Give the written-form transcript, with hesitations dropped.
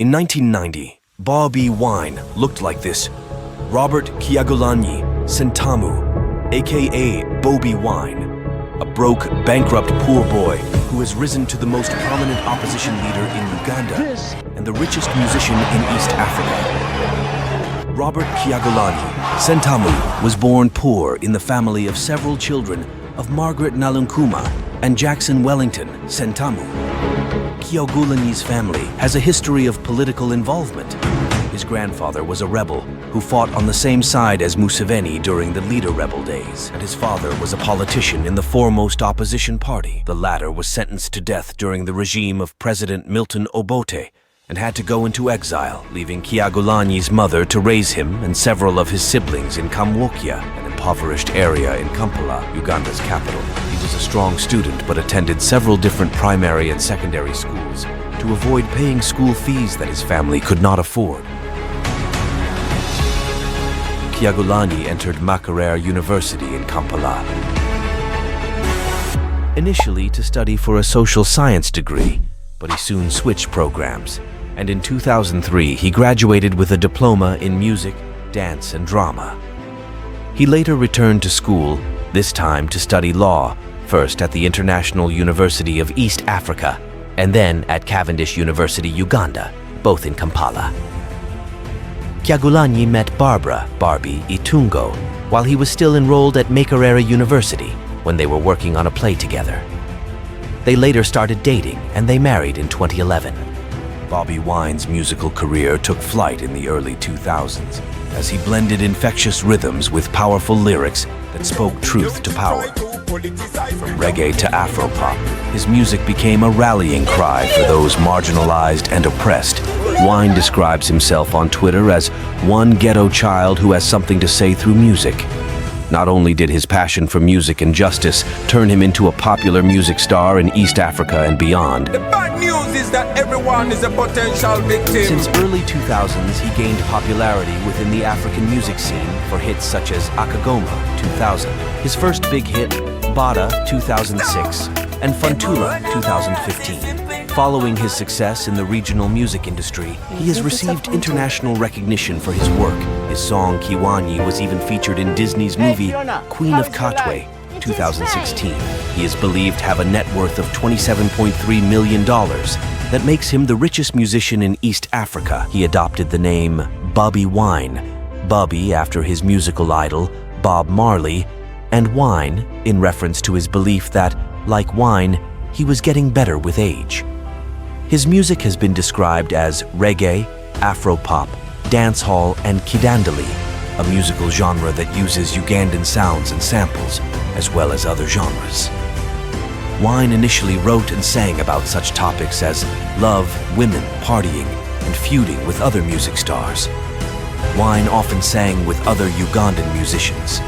In 1990, Bobi Wine looked like this. Robert Kyagulanyi Sentamu, aka Bobi Wine, a broke, bankrupt poor boy who has risen to the most prominent opposition leader in Uganda and the richest musician in East Africa. Robert Kyagulanyi Sentamu was born poor in the family of several children of Margaret Nalunkuma and Jackson Wellington Sentamu. Kyagulanyi's family has a history of political involvement. His grandfather was a rebel who fought on the same side as Museveni during the Leader rebel days, and his father was a politician in the foremost opposition party. The latter was sentenced to death during the regime of President Milton Obote and had to go into exile, leaving Kyagulanyi's mother to raise him and several of his siblings in Kamwokya, an impoverished area in Kampala, Uganda's capital. He was a strong student but attended several different primary and secondary schools to avoid paying school fees that his family could not afford. Kyagulanyi entered Makerere University in Kampala, initially to study for a social science degree, but he soon switched programs, and in 2003 he graduated with a diploma in music, dance, and drama. He later returned to school, this time to study law, first at the International University of East Africa, and then at Cavendish University, Uganda, both in Kampala. Kyagulanyi met Barbie Itungo, while he was still enrolled at Makerere University when they were working on a play together. They later started dating and they married in 2011. Bobi Wine's musical career took flight in the early 2000s as he blended infectious rhythms with powerful lyrics that spoke truth to power. From reggae to Afropop, his music became a rallying cry for those marginalized and oppressed. Wine describes himself on Twitter as one ghetto child who has something to say through music. Not only did his passion for music and justice turn him into a popular music star in East Africa and beyond. The bad news is that everyone is a potential victim. Since early 2000s, he gained popularity within the African music scene for hits such as Akagoma 2000, his first big hit, Bada 2006, and Funtula 2015. Following his success in the regional music industry, he has received international recognition for his work. His song Kiwanyi was even featured in Disney's movie Queen of Katwe 2016. He is believed to have a net worth of $27.3 million. That makes him the richest musician in East Africa. He adopted the name Bobi Wine, Bobi after his musical idol Bob Marley, and Wine in reference to his belief that, like wine, he was getting better with age. His music has been described as reggae, Afropop, dancehall, and kidandali, a musical genre that uses Ugandan sounds and samples, as well as other genres. Wine initially wrote and sang about such topics as love, women, partying, and feuding with other music stars. Wine often sang with other Ugandan musicians.